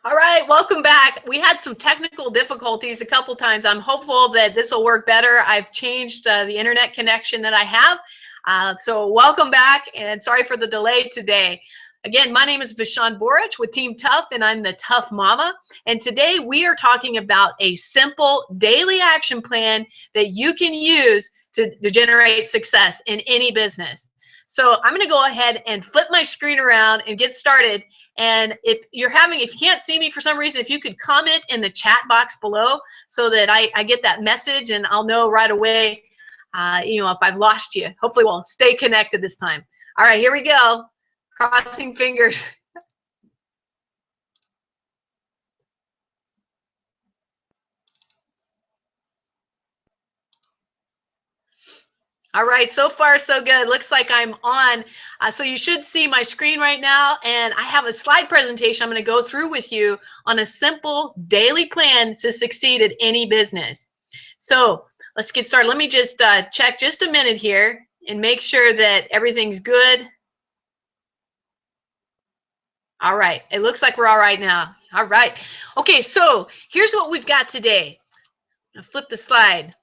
All right, welcome back. We had some technical difficulties a couple times. I'm hopeful that this will work better. I've changed the internet connection that I have. So welcome back, and sorry for the delay today. Again, my name is Vishan Borich with Team Tough, and I'm the Tough Mama. And today we are talking about a simple daily action plan that you can use to generate success in any business. So I'm going to go ahead and flip my screen around and get started. And if you can't see me for some reason, if you could comment in the chat box below so that I get that message and I'll know right away, if I've lost you. Hopefully we'll stay connected this time. All right, here we go. Crossing fingers. All right, so far so good. Looks like I'm on. So you should see my screen right now, and I have a slide presentation I'm going to go through with you on a simple daily plan to succeed at any business. So let's get started. Let me just check just a minute here and make sure that everything's good. All right, it looks like we're all right now. All right. Okay, so here's what we've got today. I'm going to flip the slide.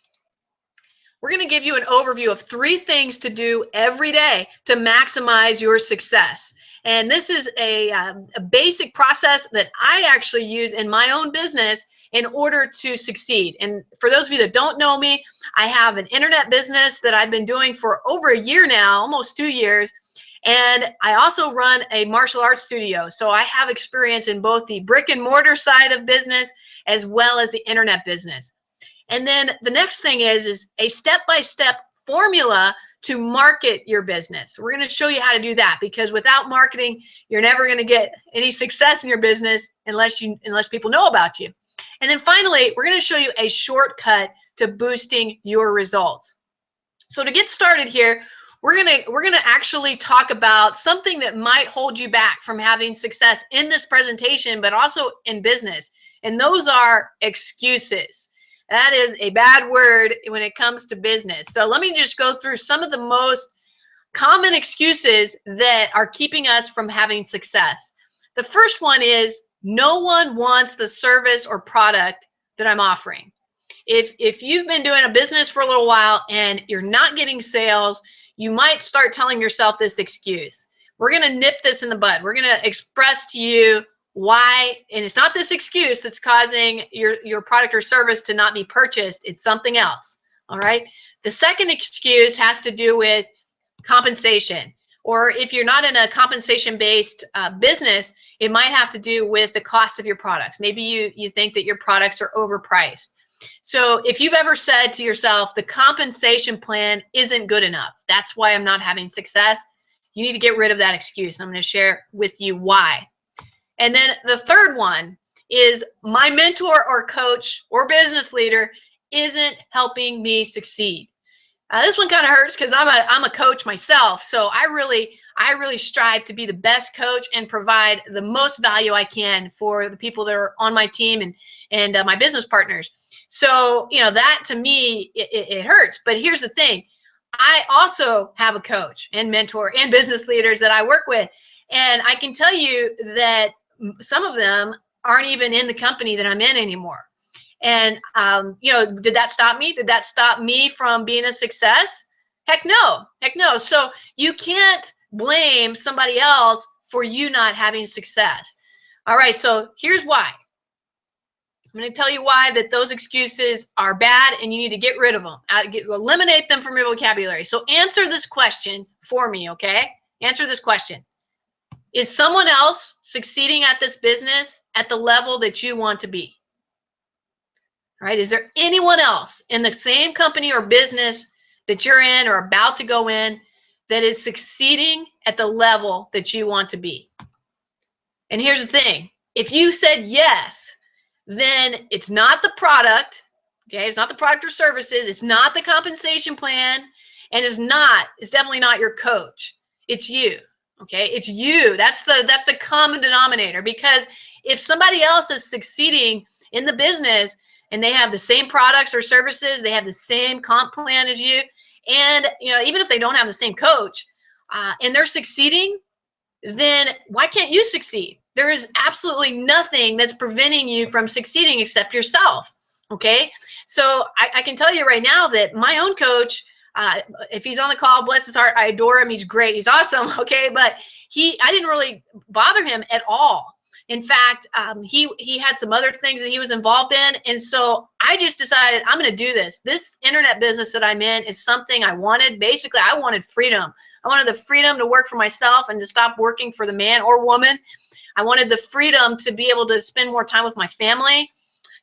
We're going to give you an overview of 3 things to do every day to maximize your success. And this is a basic process that I actually use in my own business in order to succeed. And for those of you that don't know me, I have an internet business that I've been doing for over a year now, almost 2 years. And I also run a martial arts studio. So I have experience in both the brick and mortar side of business as well as the internet business. And then the next thing is a step-by-step formula to market your business. We're going to show you how to do that, because without marketing, you're never going to get any success in your business unless people know about you. And then finally, we're going to show you a shortcut to boosting your results. So to get started here, we're going to actually talk about something that might hold you back from having success in this presentation, but also in business. And those are excuses. That is a bad word when it comes to business. So let me just go through some of the most common excuses that are keeping us from having success. The first one is no one wants the service or product that I'm offering. If you've been doing a business for a little while and you're not getting sales, you might start telling yourself this excuse. We're going to nip this in the bud. We're going to express to you why, and it's not this excuse that's causing your product or service to not be purchased. It's something else. All right. The second excuse has to do with compensation, or if you're not in a compensation-based business, it might have to do with the cost of your products. Maybe you think that your products are overpriced. So if you've ever said to yourself, the compensation plan isn't good enough, that's why I'm not having success, you need to get rid of that excuse. I'm going to share with you why. And then the third one is my mentor or coach or business leader isn't helping me succeed. This one kind of hurts because I'm a coach myself, so I really strive to be the best coach and provide the most value I can for the people that are on my team and my business partners. So that to me it hurts. But here's the thing: I also have a coach and mentor and business leaders that I work with, and I can tell you that some of them aren't even in the company that I'm in anymore. And, did that stop me? Did that stop me from being a success? Heck no. Heck no. So you can't blame somebody else for you not having success. All right. So here's why. I'm going to tell you why that those excuses are bad and you need to get rid of them. Eliminate them from your vocabulary. So answer this question for me, okay? Answer this question. Is someone else succeeding at this business at the level that you want to be? All right, is there anyone else in the same company or business that you're in or about to go in that is succeeding at the level that you want to be? And here's the thing. If you said yes, then it's not the product, okay? It's not the product or services. It's not the compensation plan, and it's definitely not your coach. It's you. Okay, it's you. That's the common denominator, because if somebody else is succeeding in the business and they have the same products or services, they have the same comp plan as you, and even if they don't have the same coach and they're succeeding, then why can't you succeed? There is absolutely nothing that's preventing you from succeeding except yourself. Okay. So I can tell you right now that my own coach, if he's on the call, bless his heart, I adore him. He's great. He's awesome. Okay. But I didn't really bother him at all. In fact, he had some other things that he was involved in. And so I just decided I'm going to do this. This internet business that I'm in is something I wanted. Basically, I wanted freedom. I wanted the freedom to work for myself and to stop working for the man or woman. I wanted the freedom to be able to spend more time with my family.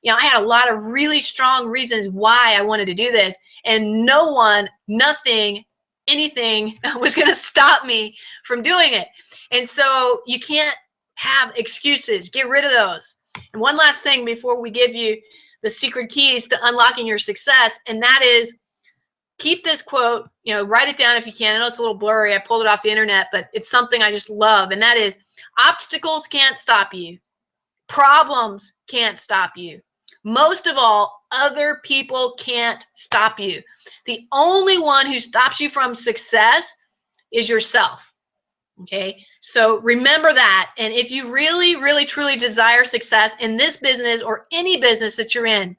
You know, I had a lot of really strong reasons why I wanted to do this, and no one, nothing, anything was going to stop me from doing it. And so you can't have excuses. Get rid of those. And one last thing before we give you the secret keys to unlocking your success, and that is, keep this quote, you know, write it down if you can. I know it's a little blurry. I pulled it off the internet, but it's something I just love. And that is, obstacles can't stop you. Problems can't stop you. Most of all, other people can't stop you. The only one who stops you from success is yourself. Okay. So remember that. And if you really, really, truly desire success in this business or any business that you're in,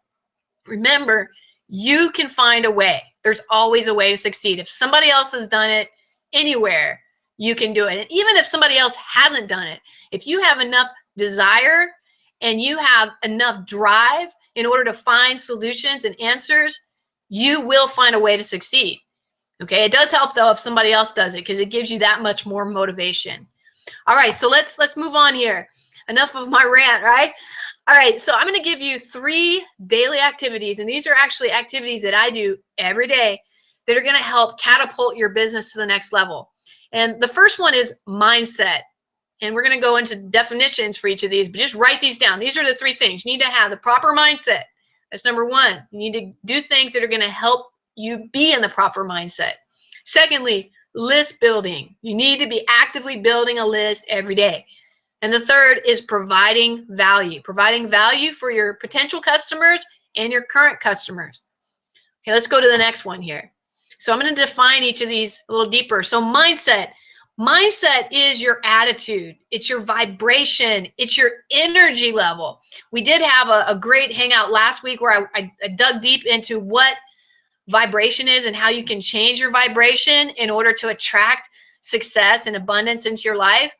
remember, you can find a way. There's always a way to succeed. If somebody else has done it anywhere, you can do it. And even if somebody else hasn't done it, if you have enough desire and you have enough drive in order to find solutions and answers, you will find a way to succeed. Okay, it does help though if somebody else does it, because it gives you that much more motivation. All right, so let's move on here. Enough of my rant, right? All right, so I'm going to give you 3 daily activities, and these are actually activities that I do every day that are going to help catapult your business to the next level. And the first one is mindset. And we're going to go into definitions for each of these, but just write these down. These are the 3 things. You need to have the proper mindset. That's number 1. You need to do things that are going to help you be in the proper mindset. Secondly, list building. You need to be actively building a list every day. And the third is providing value for your potential customers and your current customers. Okay, let's go to the next one here. So I'm going to define each of these a little deeper. So mindset. Mindset is your attitude. It's your vibration. It's your energy level. We did have a great hangout last week where I dug deep into what vibration is and how you can change your vibration in order to attract success and abundance into your life.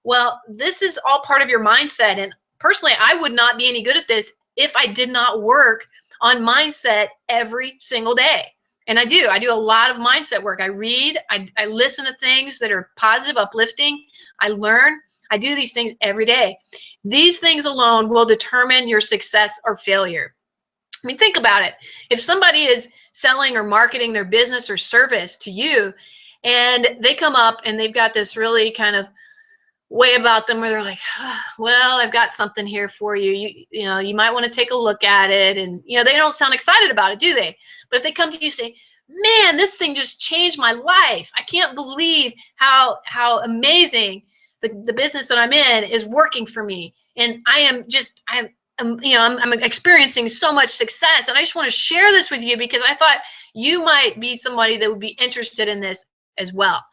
Well, this is all part of your mindset. And personally, I would not be any good at this if I did not work on mindset every single day. And I do a lot of mindset work. I read, I listen to things that are positive, uplifting. I learn. I do these things every day. These things alone will determine your success or failure. I mean, think about it. If somebody is selling or marketing their business or service to you, and they come up and they've got this really kind of way about them where they're like, oh, well, I've got something here for you. You know, you might want to take a look at it. And, you know, they don't sound excited about it, do they? But if they come to you and say, man, this thing just changed my life. I can't believe how amazing the business that I'm in is working for me. And I'm experiencing so much success. And I just want to share this with you because I thought you might be somebody that would be interested in this as well.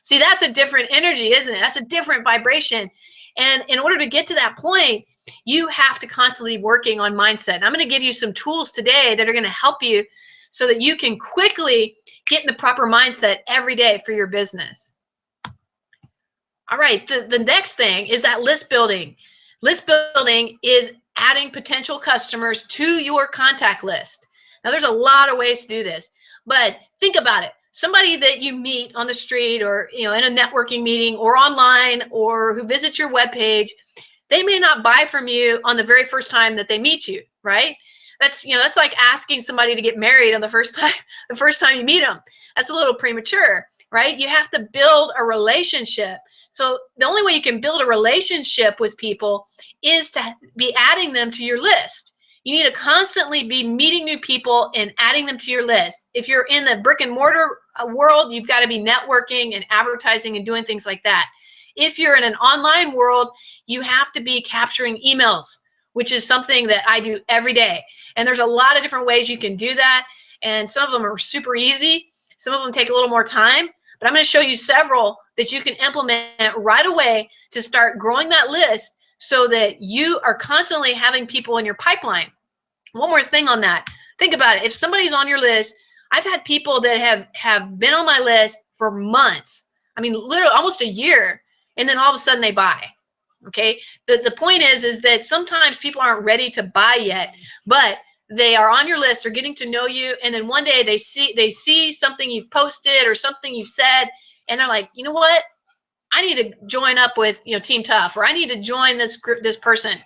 See, that's a different energy, isn't it? That's a different vibration. And in order to get to that point, you have to constantly be working on mindset. And I'm going to give you some tools today that are going to help you so that you can quickly get in the proper mindset every day for your business. All right, the next thing is that list building. List building is adding potential customers to your contact list. Now, there's a lot of ways to do this, but think about it. Somebody that you meet on the street or, you know, in a networking meeting or online or who visits your webpage, they may not buy from you on the very first time that they meet you, right? That's, you know, that's like asking somebody to get married on the first time you meet them. That's a little premature, right? You have to build a relationship. So the only way you can build a relationship with people is to be adding them to your list. You need to constantly be meeting new people and adding them to your list. If you're in the brick and mortar world, you've got to be networking and advertising and doing things like that. If you're in an online world, you have to be capturing emails, which is something that I do every day. And there's a lot of different ways you can do that. And some of them are super easy. Some of them take a little more time. But I'm going to show you several that you can implement right away to start growing that list so that you are constantly having people in your pipeline. One more thing on that. Think about it. If somebody's on your list, I've had people that have been on my list for months. I mean, literally almost a year, and then all of a sudden they buy. Okay. The point is that sometimes people aren't ready to buy yet, but they are on your list, they're getting to know you, and then one day they see something you've posted or something you've said, and they're like, you know what? I need to join up with, you know, Team Tough, or I need to join this group, this person.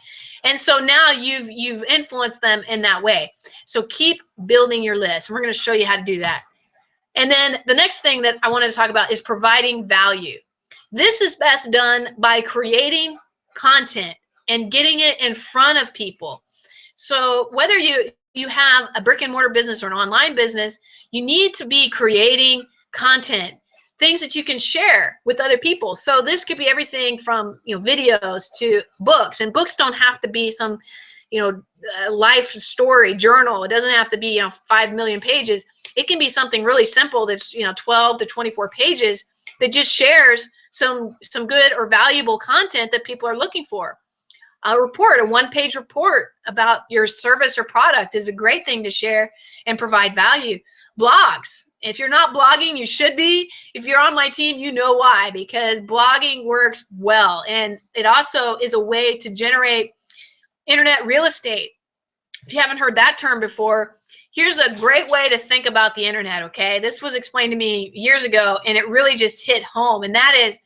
And so now you've influenced them in that way. So keep building your list. We're going to show you how to do that. And then the next thing that I wanted to talk about is providing value. This is best done by creating content and getting it in front of people. So whether you have a brick and mortar business or an online business, you need to be creating content, things that you can share with other people. So this could be everything from, you know, videos to books, and books don't have to be some, you know, life story journal. It doesn't have to be, you know, 5 million pages. It can be something really simple that's, you know, 12 to 24 pages that just shares some good or valuable content that people are looking for. A report, a one-page report about your service or product is a great thing to share and provide value. Blogs. If you're not blogging, you should be. If you're on my team, you know why, because blogging works well. And it also is a way to generate internet real estate. If you haven't heard that term before, here's a great way to think about the internet, okay? This was explained to me years ago, and it really just hit home. And that is,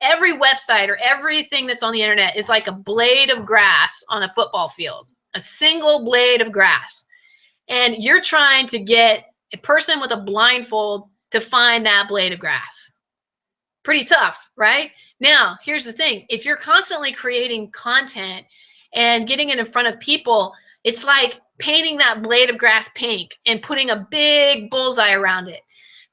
every website or everything that's on the internet is like a blade of grass on a football field, a single blade of grass. And you're trying to get a person with a blindfold to find that blade of grass. Pretty tough, right? Now, here's the thing. If you're constantly creating content and getting it in front of people, it's like painting that blade of grass pink and putting a big bullseye around it.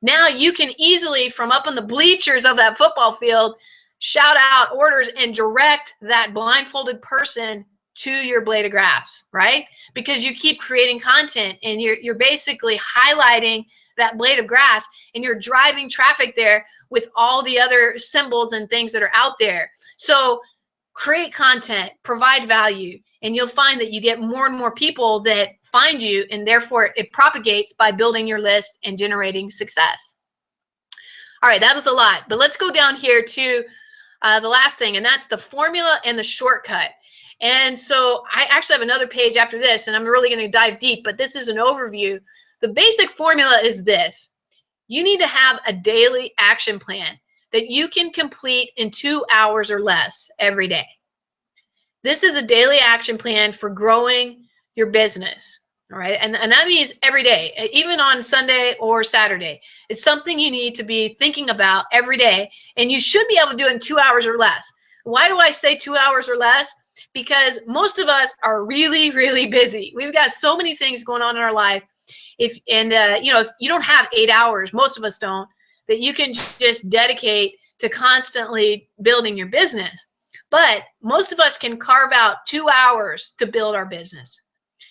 Now you can easily, from up in the bleachers of that football field, shout out orders and direct that blindfolded person to your blade of grass, right? Because you keep creating content and you're basically highlighting that blade of grass, and you're driving traffic there with all the other symbols and things that are out there. So create content, provide value, and you'll find that you get more and more people that find you, and therefore it propagates by building your list and generating success. All right, that was a lot, but let's go down here to the last thing, and that's the formula and the shortcut. And so I actually have another page after this, and I'm really going to dive deep, but this is an overview. The basic formula is this. You need to have a daily action plan that you can complete in 2 hours or less every day. This is a daily action plan for growing your business. All right. And that means every day, even on Sunday or Saturday. It's something you need to be thinking about every day. And you should be able to do it in 2 hours or less. Why do I say 2 hours or less? Because most of us are really, really busy. We've got so many things going on in our life. If you don't have 8 hours, most of us don't, that you can just dedicate to constantly building your business. But most of us can carve out 2 hours to build our business.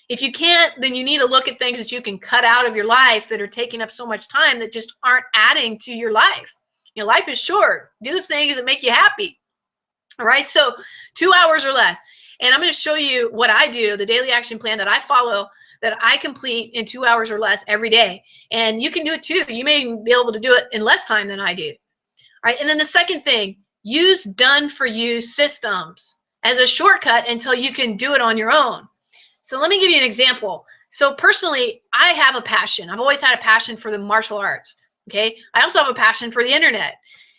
If you can't, then you need to look at things that you can cut out of your life that are taking up so much time that just aren't adding to your life. You know, life is short. Do things that make you happy. All right, so 2 hours or less. And I'm going to show you what I do, the daily action plan that I follow, that I complete in 2 hours or less every day. And you can do it too. You may be able to do it in less time than I do. All right, and then the second thing, use done-for-you systems as a shortcut until you can do it on your own. So let me give you an example. So personally, I have a passion. I've always had a passion for the martial arts. Okay. I also have a passion for the internet.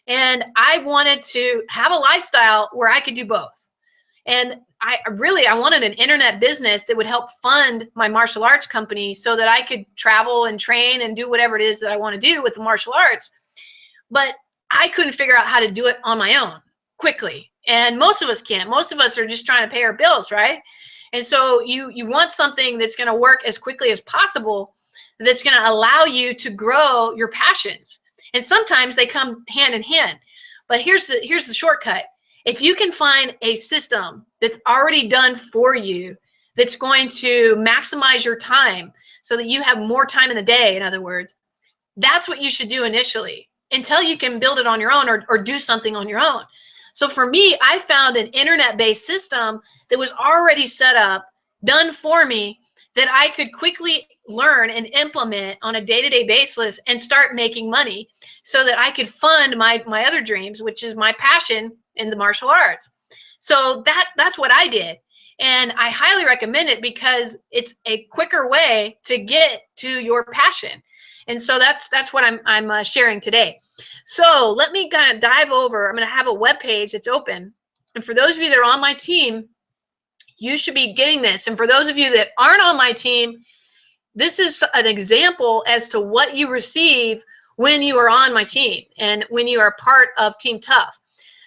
And I wanted to have a lifestyle where I could do both. And I wanted an internet business that would help fund my martial arts company so that I could travel and train and do whatever it is that I want to do with the martial arts. But I couldn't figure out how to do it on my own quickly. And most of us can't. Most of us are just trying to pay our bills, right? And so you want something that's going to work as quickly as possible, that's going to allow you to grow your passions. And sometimes they come hand in hand. But here's the shortcut. If you can find a system that's already done for you, that's going to maximize your time so that you have more time in the day, in other words, that's what you should do initially until you can build it on your own or do something on your own. So for me, I found an internet-based system that was already set up, done for me, that I could quickly learn and implement on a day-to-day basis and start making money so that I could fund my other dreams, which is my passion in the martial arts. So that's what I did. And I highly recommend it because it's a quicker way to get to your passion. And so that's what I'm sharing today. So let me kind of dive over. I'm going to have a web page that's open. And for those of you that are on my team, you should be getting this. And for those of you that aren't on my team, this is an example as to what you receive when you are on my team and when you are part of Team Tough.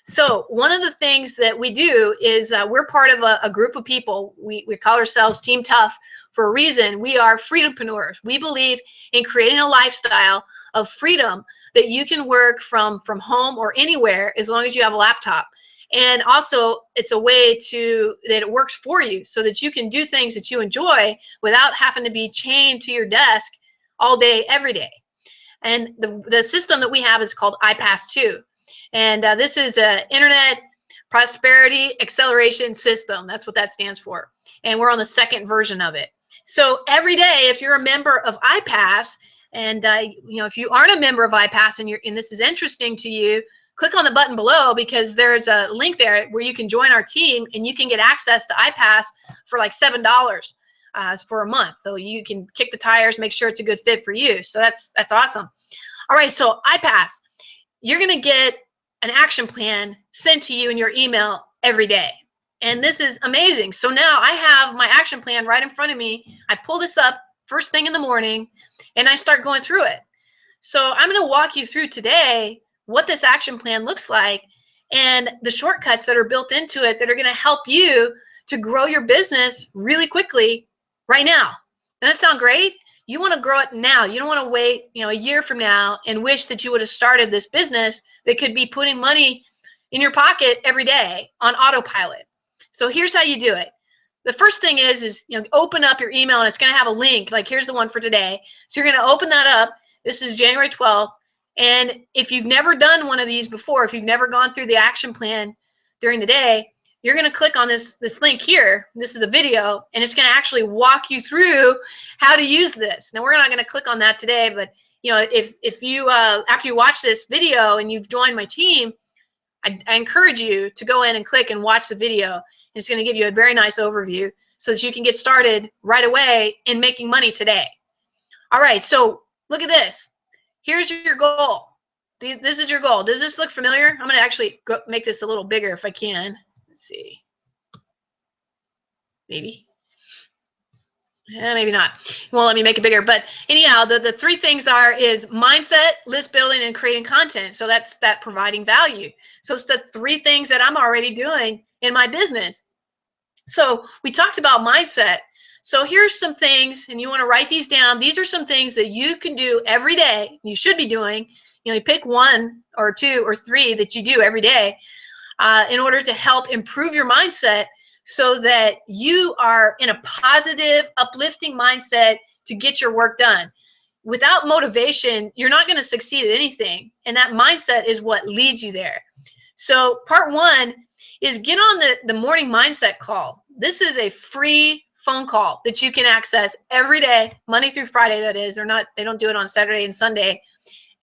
So one of the things that we do is we're part of a group of people. We call ourselves Team Tough for a reason. We are freedompreneurs. We believe in creating a lifestyle of freedom that you can work from home or anywhere as long as you have a laptop. And also it's a way that it works for you so that you can do things that you enjoy without having to be chained to your desk all day, every day. And the system that we have is called iPass 2. And this is an Internet Prosperity Acceleration System. That's what that stands for. And we're on the second version of it. So every day, if you're a member of iPass, and if you aren't a member of iPass and this is interesting to you, click on the button below because there's a link there where you can join our team and you can get access to iPass for like $7 for a month. So you can kick the tires, make sure it's a good fit for you. So that's awesome. All right, so iPass, you're going to get an action plan sent to you in your email every day. And this is amazing. So now I have my action plan right in front of me. I pull this up first thing in the morning and I start going through it. So I'm going to walk you through today what this action plan looks like and the shortcuts that are built into it that are going to help you to grow your business really quickly right now. Doesn't that sound great? You want to grow it now. You don't want to wait, a year from now and wish that you would have started this business that could be putting money in your pocket every day on autopilot. So here's how you do it. The first thing is open up your email and it's going to have a link. Like here's the one for today. So you're going to open that up. This is January 12th. And if you've never done one of these before, if you've never gone through the action plan during the day, you're going to click on this link here. This is a video, and it's going to actually walk you through how to use this. Now, we're not going to click on that today, but if you after you watch this video and you've joined my team, I encourage you to go in and click and watch the video. It's going to give you a very nice overview so that you can get started right away in making money today. All right, so look at this. Here's your goal. This is your goal. Does this look familiar? I'm going to actually make this a little bigger if I can. Let's see. Maybe. Maybe not. It won't let me make it bigger. But anyhow, the three things is mindset, list building, and creating content. So that's that providing value. So it's the three things that I'm already doing in my business. So we talked about mindset. So here's some things, and you want to write these down. These are some things that you can do every day. You should be doing. You pick one or two or three that you do every day in order to help improve your mindset so that you are in a positive, uplifting mindset to get your work done. Without motivation, you're not going to succeed at anything. And that mindset is what leads you there. So part one is get on the morning mindset call. This is a free phone call that you can access every day, Monday through Friday, that is. They don't do it on Saturday and Sunday.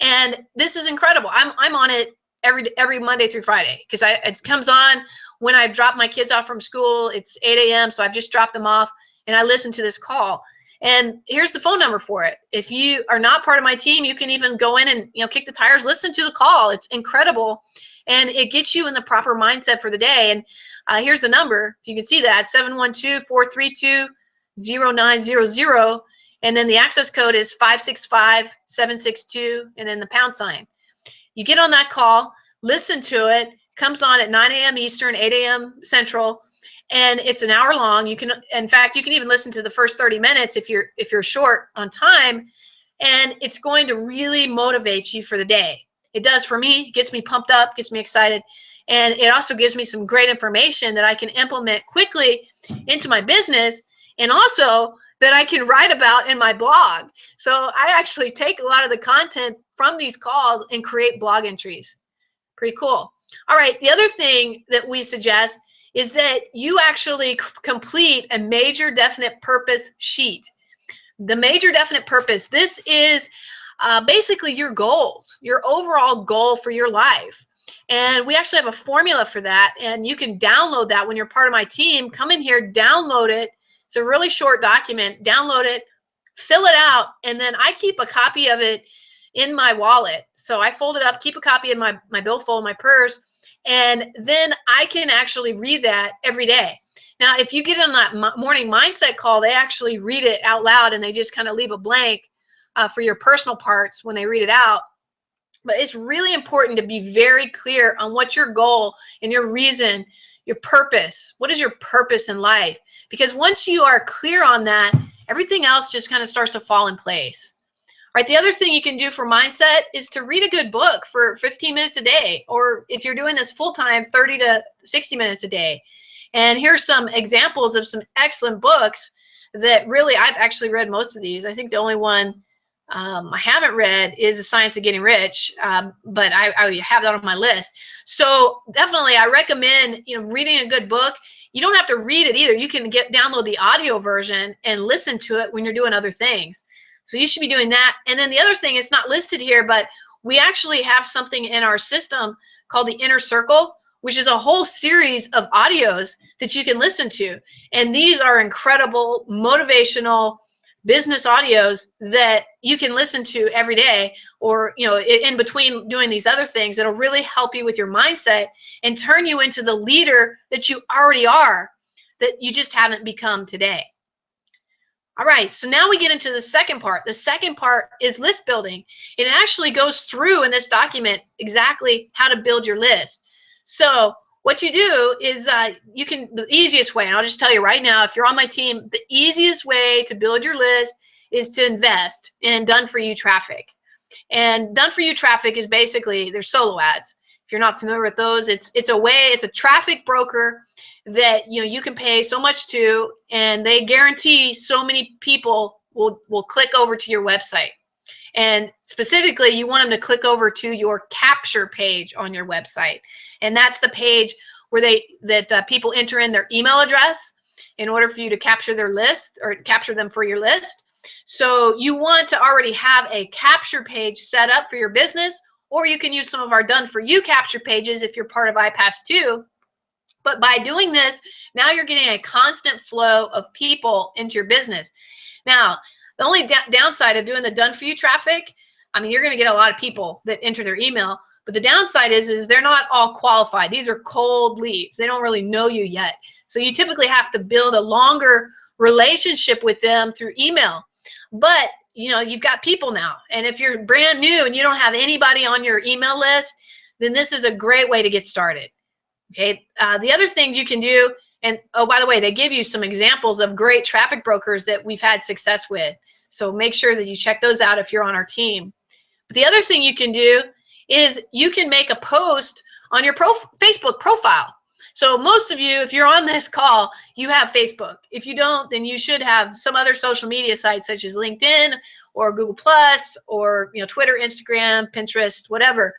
And this is incredible. I'm on it every Monday through Friday because it comes on when I've dropped my kids off from school. It's 8 a.m. So I've just dropped them off and I listen to this call. And here's the phone number for it. If you are not part of my team, you can even go in and kick the tires, listen to the call. It's incredible. And it gets you in the proper mindset for the day. And here's the number. If you can see that, 712-432-0900. And then the access code is 565-762, and then the #. You get on that call, listen to it. Comes on at 9 a.m. Eastern, 8 a.m. Central, and it's an hour long. In fact, you can even listen to the first 30 minutes if you're short on time, and it's going to really motivate you for the day. It does for me. It gets me pumped up, gets me excited, and it also gives me some great information that I can implement quickly into my business, and also that I can write about in my blog. So I actually take a lot of the content from these calls and create blog entries. Pretty cool. All right, the other thing that we suggest is that you actually complete a major definite purpose sheet. The major definite purpose, this is basically your goals, your overall goal for your life. And we actually have a formula for that, and you can download that when you're part of my team. Come in here, download it. It's a really short document. Download it, fill it out, and then I keep a copy of it in my wallet. So I fold it up, keep a copy in my billfold, my purse, and then I can actually read that every day. Now, if you get on that morning mindset call, they actually read it out loud, and they just kind of leave a blank for your personal parts when they read it out. But it's really important to be very clear on what your goal and your reason, your purpose. What is your purpose in life? Because once you are clear on that, everything else just kind of starts to fall in place. All right, the other thing you can do for mindset is to read a good book for 15 minutes a day, or if you're doing this full-time, 30 to 60 minutes a day. And here's some examples of some excellent books that really, I've actually read most of these. I think the only one I haven't read is The Science of Getting Rich, but I have that on my list. So definitely, I recommend reading a good book. You don't have to read it either. You can download the audio version and listen to it when you're doing other things. So you should be doing that. And then the other thing, it's not listed here, but we actually have something in our system called the Inner Circle, which is a whole series of audios that you can listen to. And these are incredible, motivational business audios that you can listen to every day, or in between doing these other things. That'll really help you with your mindset and turn you into the leader that you already are, that you just haven't become today. All right, so now we get into the second part. The second part is list building. It actually goes through in this document exactly how to build your list. So what you do is the easiest way, and I'll just tell you right now, if you're on my team, the easiest way to build your list is to invest in done-for-you traffic. And done-for-you traffic is basically, they're solo ads. If you're not familiar with those, it's a traffic broker that you can pay so much to, and they guarantee so many people will click over to your website. And specifically, you want them to click over to your capture page on your website. And that's the page where people enter in their email address in order for you to capture their list, or capture them for your list. So you want to already have a capture page set up for your business, or you can use some of our done-for-you capture pages if you're part of iPass 2. But by doing this, now you're getting a constant flow of people into your business. Now, the only downside of doing the done-for-you traffic, I mean, you're going to get a lot of people that enter their email, but the downside is they're not all qualified. These are cold leads. They don't really know you yet. So you typically have to build a longer relationship with them through email. But, you've got people now. And if you're brand new and you don't have anybody on your email list, then this is a great way to get started. Okay. The other things you can do, and oh, by the way, they give you some examples of great traffic brokers that we've had success with. So make sure that you check those out if you're on our team. But the other thing you can do is you can make a post on your Facebook profile. So most of you, if you're on this call, you have Facebook. If you don't, then you should have some other social media sites such as LinkedIn or Google Plus or Twitter, Instagram, Pinterest, whatever.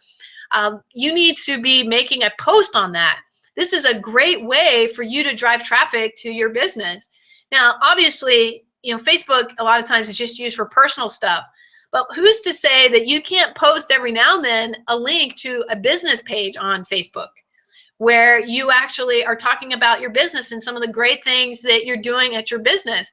You need to be making a post on that. This is a great way for you to drive traffic to your business. Now, obviously, Facebook a lot of times is just used for personal stuff. But who's to say that you can't post every now and then a link to a business page on Facebook where you actually are talking about your business and some of the great things that you're doing at your business?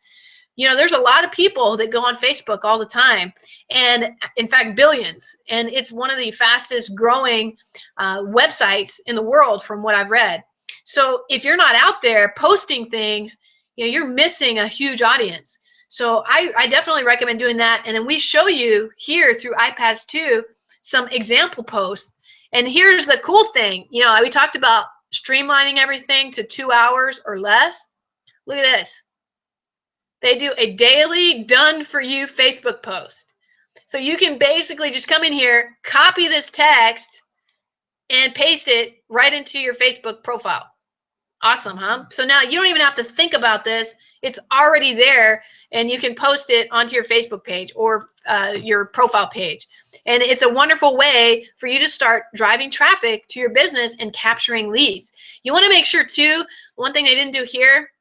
There's a lot of people that go on Facebook all the time, and in fact, billions. And it's one of the fastest growing websites in the world from what I've read. So if you're not out there posting things, you're missing a huge audience. So I definitely recommend doing that. And then we show you here through iPass 2 some example posts. And here's the cool thing. We talked about streamlining everything to 2 hours or less. Look at this. They do a daily done-for-you Facebook post. So you can basically just come in here, copy this text, and paste it right into your Facebook profile. Awesome, huh? So now you don't even have to think about this. It's already there, and you can post it onto your Facebook page or your profile page. And it's a wonderful way for you to start driving traffic to your business and capturing leads. You want to make sure too, one thing they didn't do here,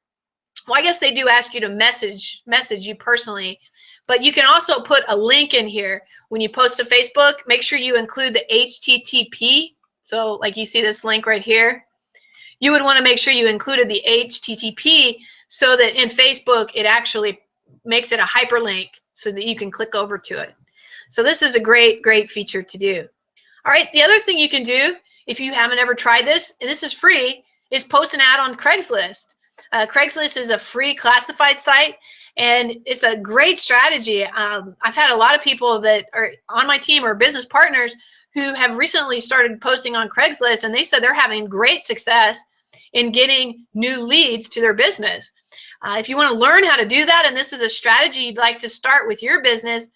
well, I guess they do ask you to message you personally, but you can also put a link in here when you post to Facebook. Make sure you include the HTTP. So like you see this link right here, you would want to make sure you included the HTTP so that in Facebook it actually makes it a hyperlink so that you can click over to it. So this is a great feature to do. All right, the other thing you can do if you haven't ever tried this, and this is free, is post an ad on Craigslist. Craigslist is a free classified site, and it's a great strategy. I've had a lot of people that are on my team or business partners who have recently started posting on Craigslist, and they said they're having great success in getting new leads to their business. If you want to learn how to do that, and this is a strategy you'd like to start with your business,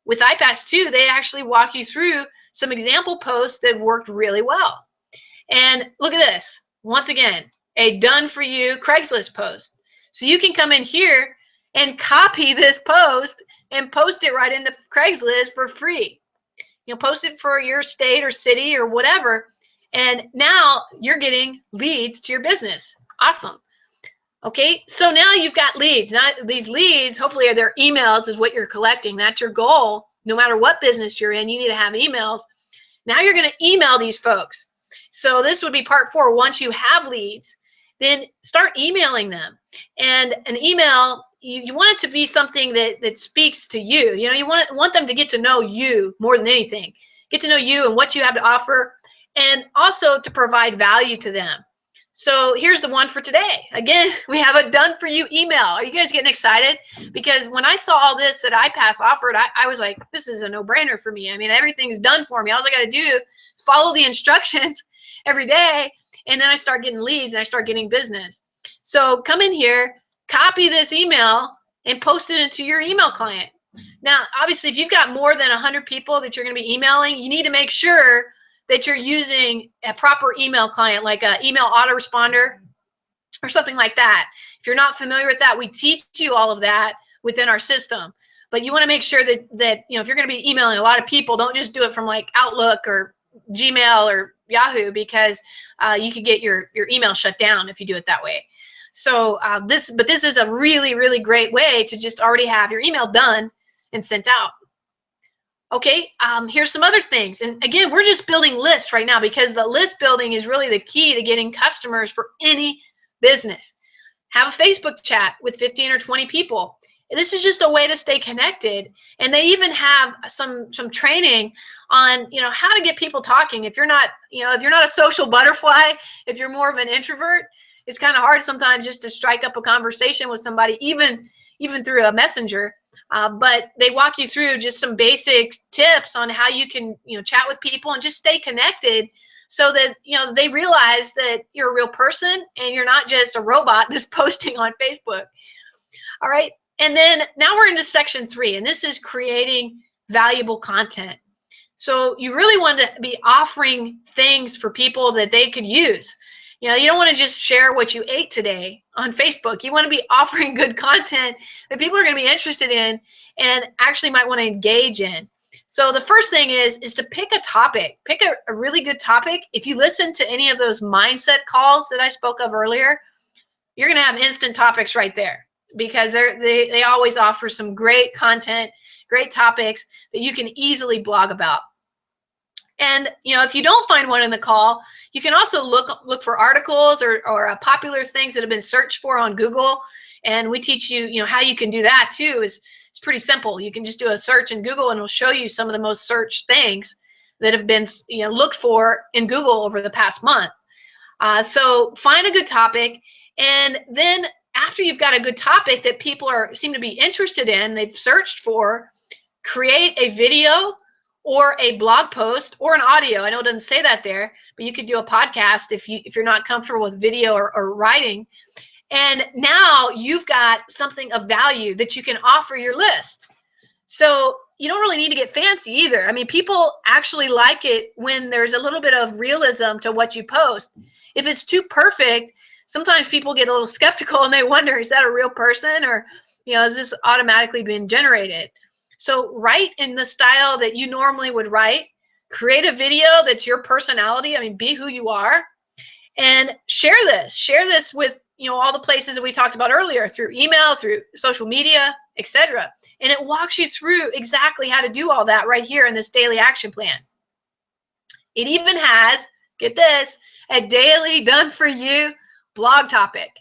with iPass 2, they actually walk you through some example posts that have worked really well. And look at this. Once again, a done for you Craigslist post. So you can come in here and copy this post and post it right into Craigslist for free. You know, post it for your state or city or whatever, and now you're getting leads to your business. Awesome. Okay, so now you've got leads. Now these leads, hopefully, are their emails is what you're collecting. That's your goal. No matter what business you're in, you need to have emails. Now you're going to email these folks. So this would be part 4. Once you have leads, then start emailing them. And an email, you want it to be something that speaks to you. You know, you want them to get to know you more than anything. Get to know you and what you have to offer, and also to provide value to them. So here's the one for today. Again, we have a done for you email. Are you guys getting excited? Because when I saw all this that iPass offered, I was like, this is a no-brainer for me. I mean, everything's done for me. All I got to do is follow the instructions every day, and then I start getting leads and I start getting business. So come in here, copy this email, and post it into your email client. Now, obviously, if you've got more than 100 people that you're going to be emailing, you need to make sure that you're using a proper email client, like an email autoresponder or something like that. If you're not familiar with that, we teach you all of that within our system. But you want to make sure that you know, if you're going to be emailing a lot of people, don't just do it from like Outlook or Gmail or Yahoo, because you could get your email shut down if you do it that way. So this is a really great way to just already have your email done and sent out. Okay, here's some other things. And again, we're just building lists right now, because the list building is really the key to getting customers for any business. Have a Facebook chat with 15 or 20 people. This is just a way to stay connected. And they even have some training on, you know, how to get people talking. If you're not, you know, if you're not a social butterfly, if you're more of an introvert, it's kind of hard sometimes just to strike up a conversation with somebody, even through a messenger. But they walk you through just some basic tips on how you can, you know, chat with people and just stay connected, so that, you know, they realize that you're a real person and you're not just a robot that's posting on Facebook. All right. And then now we're into section 3, and this is creating valuable content. So you really want to be offering things for people that they could use. You know, you don't want to just share what you ate today on Facebook. You want to be offering good content that people are going to be interested in and actually might want to engage in. So the first thing is to pick a topic. Pick a really good topic. If you listen to any of those mindset calls that I spoke of earlier, you're going to have instant topics right there, because they always offer some great content, great topics that you can easily blog about. And, you know, if you don't find one in the call, you can also look for articles or popular things that have been searched for on Google. And we teach you, you know, how you can do that too. It's pretty simple. You can just do a search in Google, and it'll show you some of the most searched things that have been, you know, looked for in Google over the past month. So find a good topic, and then after you've got a good topic that people seem to be interested in, they've searched for, create a video or a blog post or an audio. I know it doesn't say that there, but you could do a podcast if you're not comfortable with video or writing. And now you've got something of value that you can offer your list. So you don't really need to get fancy either. I mean, people actually like it when there's a little bit of realism to what you post. If it's too perfect, sometimes people get a little skeptical and they wonder, is that a real person, or is this automatically being generated? So write in the style that you normally would write. Create a video that's your personality. I mean, be who you are, and share this. Share this with all the places that we talked about earlier, through email, through social media, etc. And it walks you through exactly how to do all that right here in this daily action plan. It even has, get this, a daily done for you blog topic.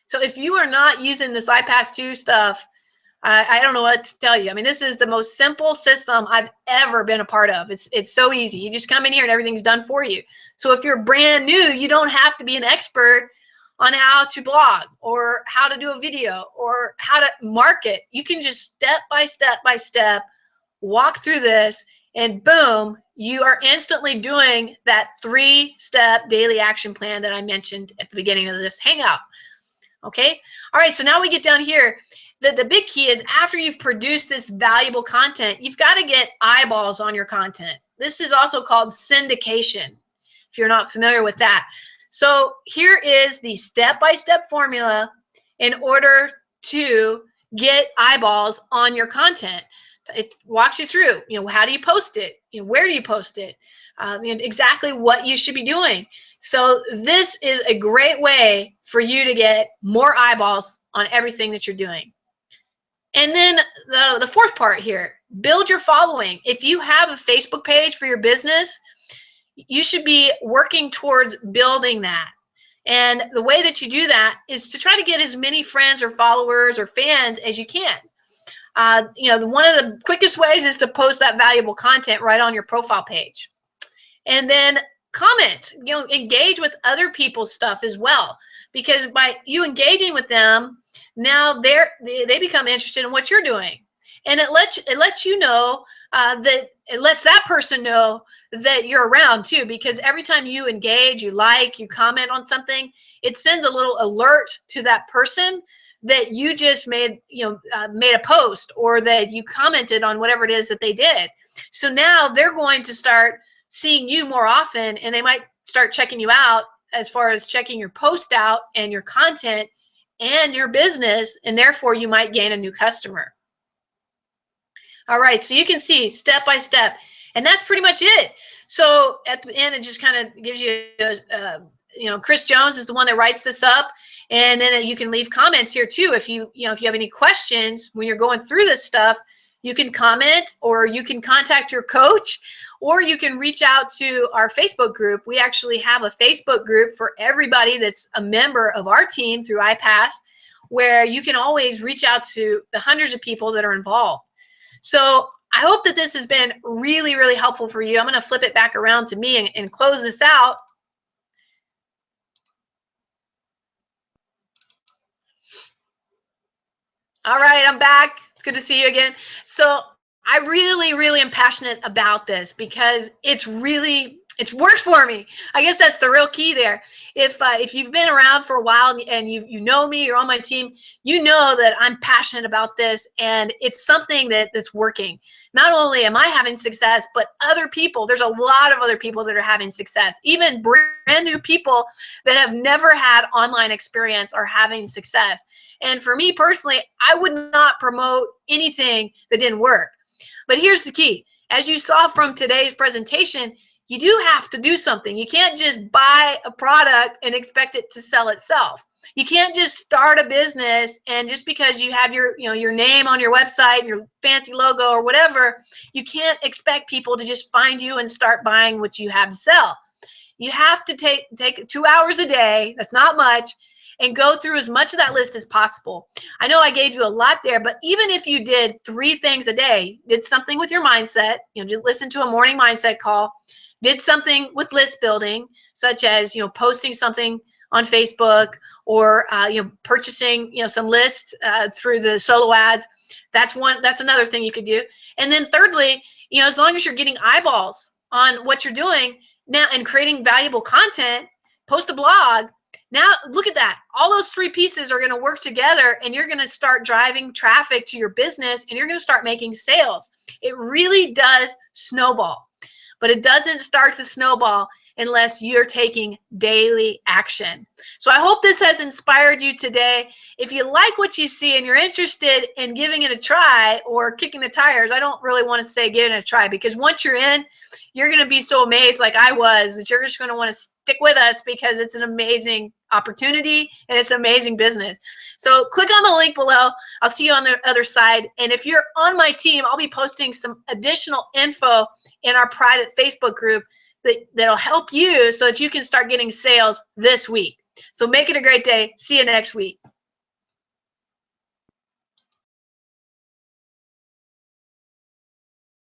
So if you are not using this iPass 2 stuff, I don't know what to tell you. I mean, this is the most simple system I've ever been a part of. It's so easy. You just come in here and everything's done for you. So if you're brand new, you don't have to be an expert on how to blog or how to do a video or how to market. You can just step by step walk through this, and boom, you are instantly doing that 3-step daily action plan that I mentioned at the beginning of this hangout. Okay? All right, so now we get down here. The big key is, after you've produced this valuable content, you've got to get eyeballs on your content. This is also called syndication, if you're not familiar with that. So here is the step-by-step formula in order to get eyeballs on your content. It walks you through, how do you post it? Where do you post it? Exactly what you should be doing. So this is a great way for you to get more eyeballs on everything that you're doing. And then the fourth part here, build your following. If you have a Facebook page for your business, you should be working towards building that. And the way that you do that is to try to get as many friends or followers or fans as you can. One of the quickest ways is to post that valuable content right on your profile page. And then comment, engage with other people's stuff as well, because by you engaging with them, now they become interested in what you're doing, and it lets you know that it lets that person know that you're around too, because every time you engage, you comment on something, it sends a little alert to that person that you just made a post, or that you commented on whatever it is that they did. So now they're going to start seeing you more often, and they might start checking you out, as far as checking your post out and your content and your business, and therefore you might gain a new customer. All right, so you can see step by step, and that's pretty much it. So at the end, it just kind of gives you Chris Jones is the one that writes this up, and then you can leave comments here too. If you have any questions when you're going through this stuff, you can comment, or you can contact your coach, or you can reach out to our Facebook group. We actually have a Facebook group for everybody that's a member of our team through iPass, where you can always reach out to the hundreds of people that are involved. So I hope that this has been really, really helpful for you. I'm going to flip it back around to me and close this out. All right, I'm back. It's good to see you again. So I really, really am passionate about this, because it's worked for me. I guess that's the real key there. If you've been around for a while and you know me, you're on my team, you know that I'm passionate about this, and it's something that's working. Not only am I having success, but other people. There's a lot of other people that are having success. Even brand new people that have never had online experience are having success. And for me personally, I would not promote anything that didn't work. But here's the key. As you saw from today's presentation, you do have to do something. You can't just buy a product and expect it to sell itself. You can't just start a business, and just because you have your name on your website, your fancy logo or whatever, you can't expect people to just find you and start buying what you have to sell. You have to take 2 hours a day. That's not much. And go through as much of that list as possible. I know I gave you a lot there, but even if you did 3 things a day, did something with your mindset, just listen to a morning mindset call, did something with list building, such as posting something on Facebook, or purchasing some lists through the solo ads. That's another thing you could do. And then thirdly, as long as you're getting eyeballs on what you're doing now and creating valuable content, post a blog. Now, look at that. All those 3 pieces are going to work together, and you're going to start driving traffic to your business, and you're going to start making sales. It really does snowball. but it doesn't start to snowball unless you're taking daily action. So I hope this has inspired you today. If you like what you see and you're interested in giving it a try or kicking the tires, I don't really want to say giving it a try, because once you're in, you're going to be so amazed like I was that you're just going to want to stick with us, because it's an amazing opportunity and it's an amazing business. So click on the link below. I'll see you on the other side. And if you're on my team, I'll be posting some additional info in our private Facebook group that'll help you so that you can start getting sales this week. So make it a great day. See you next week.